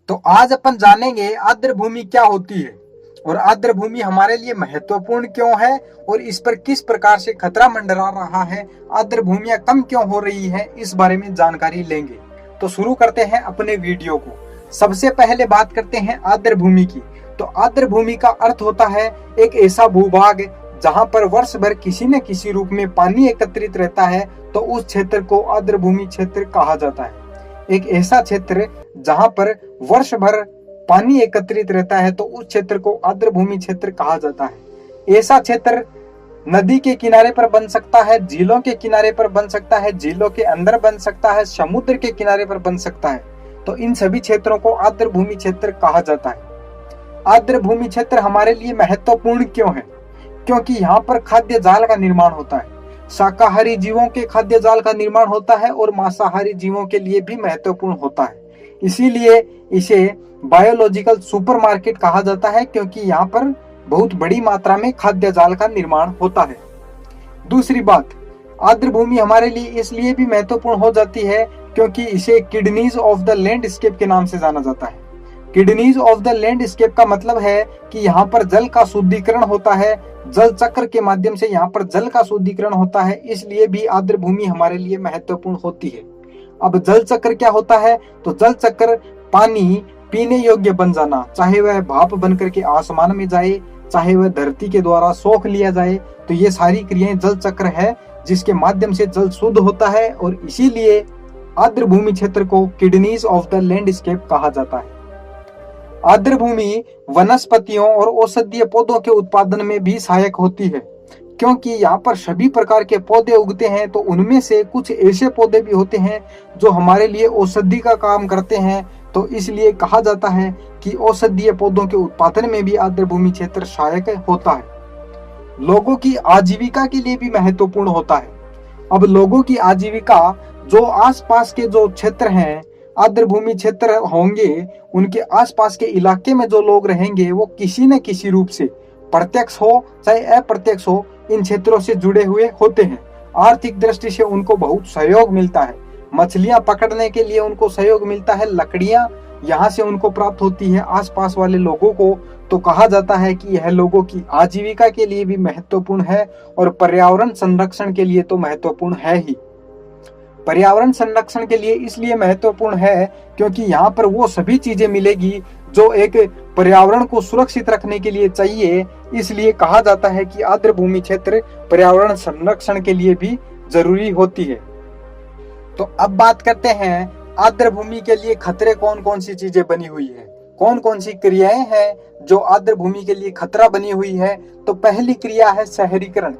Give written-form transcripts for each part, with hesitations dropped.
तो आज अपन जानेंगे आर्द्र भूमि क्या होती है और आर्द्र भूमि हमारे लिए महत्वपूर्ण क्यों है और इस पर किस प्रकार से खतरा मंडरा रहा है। आर्द्र भूमियां कम क्यों हो रही है, इस बारे में जानकारी लेंगे। तो शुरू करते हैं अपने वीडियो को। सबसे पहले बात करते हैं आर्द्र भूमि की। तो आर्द्र भूमि का अर्थ होता है एक ऐसा भूभाग जहां पर वर्ष भर किसी न किसी रूप में पानी एकत्रित रहता है, तो उस क्षेत्र को आर्द्र भूमि क्षेत्र कहा जाता है। एक ऐसा क्षेत्र जहां पर वर्ष भर पानी एकत्रित रहता है, तो उस क्षेत्र को आर्द्र भूमि क्षेत्र कहा जाता है। ऐसा क्षेत्र नदी के किनारे पर बन सकता है, झीलों के किनारे पर बन सकता है, झीलों के अंदर बन सकता है, समुद्र के किनारे पर बन सकता है। तो इन सभी क्षेत्रों को आर्द्र भूमि क्षेत्र कहा जाता है। आर्द्र भूमि क्षेत्र हमारे लिए महत्वपूर्ण क्यों है? क्योंकि यहाँ पर खाद्य जाल का निर्माण होता है। शाकाहारी जीवों के खाद्य जाल का निर्माण होता है और मांसाहारी जीवों के लिए भी महत्वपूर्ण होता है। इसीलिए इसे बायोलॉजिकल सुपरमार्केट कहा जाता है, क्योंकि यहाँ पर बहुत बड़ी मात्रा में खाद्य जाल का निर्माण होता है। दूसरी बात, आर्द्र भूमि हमारे लिए इसलिए भी महत्वपूर्ण हो जाती है क्योंकि इसे किडनीज ऑफ द लैंडस्केप के नाम से जाना जाता है। किडनीज ऑफ द लैंडस्केप का मतलब है कि यहाँ पर जल का शुद्धिकरण होता है, जल चक्र के माध्यम से यहाँ पर जल का शुद्धिकरण होता है, इसलिए भी आर्द्र भूमि हमारे लिए महत्वपूर्ण होती है। अब जल चक्र क्या होता है? तो जल चक्र पानी पीने योग्य बन जाना, चाहे वह भाप बन करके आसमान में जाए, चाहे वह धरती के द्वारा सोख लिया जाए, तो ये सारी क्रियाएं जल चक्र है जिसके माध्यम से जल शुद्ध होता है, और इसीलिए आर्द्र भूमि क्षेत्र को किडनीज ऑफ द लैंडस्केप कहा जाता है। आर्द्र भूमि वनस्पतियों और औषधीय पौधों के उत्पादन में भी सहायक होती है, क्योंकि यहाँ पर सभी प्रकार के पौधे उगते हैं। तो उनमें से कुछ ऐसे पौधे भी होते हैं जो हमारे लिए औषधि का काम करते हैं, तो इसलिए कहा जाता है कि औषधीय पौधों के उत्पादन में भी आर्द्र भूमि क्षेत्र सहायक होता है। लोगों की आजीविका के लिए भी महत्वपूर्ण होता है। अब लोगों की आजीविका, जो आसपास के जो क्षेत्र हैं आर्द्र भूमि क्षेत्र होंगे, उनके आसपास के इलाके में जो लोग रहेंगे वो किसी न किसी रूप से, प्रत्यक्ष हो चाहे अप्रत्यक्ष हो, इन क्षेत्रों से जुड़े हुए होते हैं। आर्थिक दृष्टि से उनको बहुत सहयोग मिलता है। मछलियां पकड़ने के लिए उनको सहयोग मिलता है, लकड़ियां यहाँ से उनको प्राप्त होती है आसपास वाले लोगों को। तो कहा जाता है कि यह लोगों की आजीविका के लिए भी महत्वपूर्ण है और पर्यावरण संरक्षण के लिए तो महत्वपूर्ण है ही। पर्यावरण संरक्षण के लिए इसलिए महत्वपूर्ण है क्योंकि यहाँ पर वो सभी चीजें मिलेगी जो एक पर्यावरण को सुरक्षित रखने के लिए चाहिए। इसलिए कहा जाता है कि आर्द्र भूमि क्षेत्र पर्यावरण संरक्षण के लिए भी जरूरी होती है। तो अब बात करते हैं आर्द्र भूमि के लिए खतरे कौन कौन सी चीजें बनी हुई है, कौन कौन सी क्रियाएं हैं जो आर्द्र भूमि के लिए खतरा बनी हुई है। तो पहली क्रिया है शहरीकरण।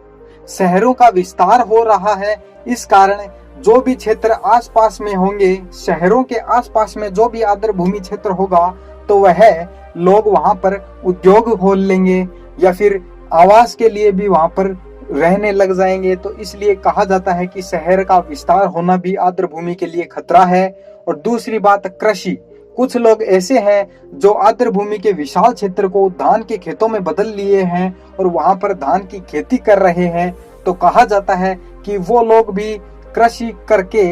शहरों का विस्तार हो रहा है, इस कारण जो भी क्षेत्र आसपास में होंगे, शहरों के आसपास में जो भी आर्द्र भूमि क्षेत्र होगा, तो वह लोग वहां पर उद्योग खोल लेंगे या फिर आवास के लिए भी वहां पर रहने लग जाएंगे। तो इसलिए कहा जाता है कि शहर का विस्तार होना भी आर्द्र भूमि के लिए खतरा है। और दूसरी बात, कृषि। कुछ लोग ऐसे हैं जो आर्द्र भूमि के विशाल क्षेत्र को धान के खेतों में बदल लिए हैं और वहां पर धान की खेती कर रहे हैं। तो कहा जाता है कि वो लोग भी कृषि करके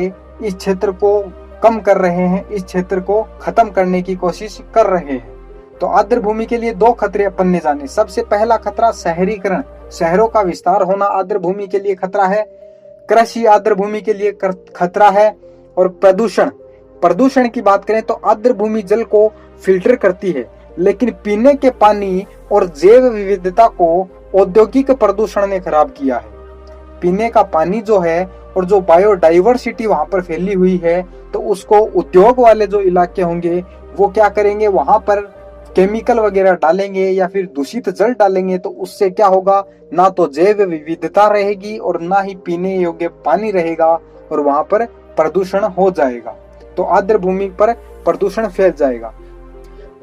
इस क्षेत्र को कम कर रहे हैं, इस क्षेत्र को खत्म करने की कोशिश कर रहे हैं। तो आर्द्र भूमि के लिए दो खतरे अपन ने जाने। सबसे पहला खतरा शहरीकरण, शहरों का विस्तार होना आर्द्र भूमि के लिए खतरा है। कृषि आर्द्र भूमि के लिए खतरा है। और प्रदूषण, प्रदूषण की बात करें तो आर्द्र भूमि जल को फिल्टर करती है, लेकिन पीने के पानी और जैव विविधता को औद्योगिक प्रदूषण ने खराब किया है। पीने का पानी जो है और जो बायोडाइवर्सिटी वहां पर फैली हुई है, तो उसको उद्योग वाले जो इलाके होंगे वो क्या करेंगे, वहां पर केमिकल वगैरह डालेंगे या फिर दूषित जल डालेंगे। तो उससे क्या होगा, ना तो जैव विविधता रहेगी और ना ही पीने योग्य पानी रहेगा, और वहां पर प्रदूषण हो जाएगा। तो आर्द्र भूमि पर प्रदूषण फैल जाएगा।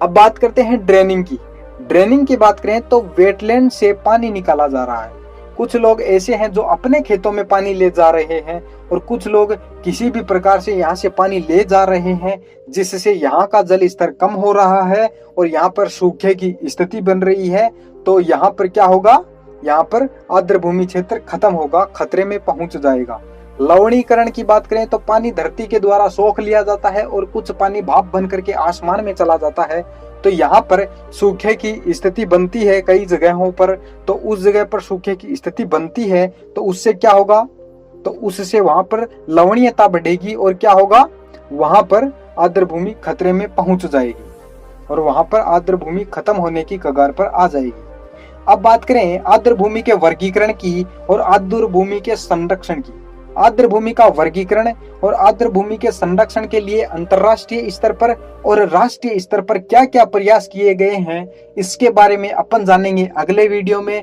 अब बात करते हैं ड्रेनिंग की। ड्रेनिंग की बात करें तो वेटलैंड से पानी निकाला जा रहा है। कुछ लोग ऐसे हैं जो अपने खेतों में पानी ले जा रहे हैं, और कुछ लोग किसी भी प्रकार से यहाँ से पानी ले जा रहे हैं, जिससे यहाँ का जल स्तर कम हो रहा है और यहाँ पर सूखे की स्थिति बन रही है। तो यहाँ पर क्या होगा, यहाँ पर आर्द्र भूमि क्षेत्र खत्म होगा, खतरे में पहुंच जाएगा। लवणीकरण की बात करें तो पानी धरती के द्वारा सोख लिया जाता है और कुछ पानी भाप बन करके आसमान में चला जाता है। तो यहाँ पर सूखे की स्थिति बनती है कई जगहों पर, तो उस जगह पर सूखे की स्थिति बनती है तो उससे क्या होगा, तो उससे वहां पर लवणीयता बढ़ेगी और क्या होगा, वहां पर आर्द्र भूमि खतरे में पहुंच जाएगी और वहां पर आर्द्र भूमि खत्म होने की कगार पर आ जाएगी। अब बात करें आर्द्र भूमि के वर्गीकरण की और आर्द्र भूमि के संरक्षण की। आर्द्र भूमि का वर्गीकरण और आर्द्र भूमि के संरक्षण के लिए अंतर्राष्ट्रीय स्तर पर और राष्ट्रीय स्तर पर क्या क्या प्रयास किए गए हैं, इसके बारे में अपन जानेंगे अगले वीडियो में।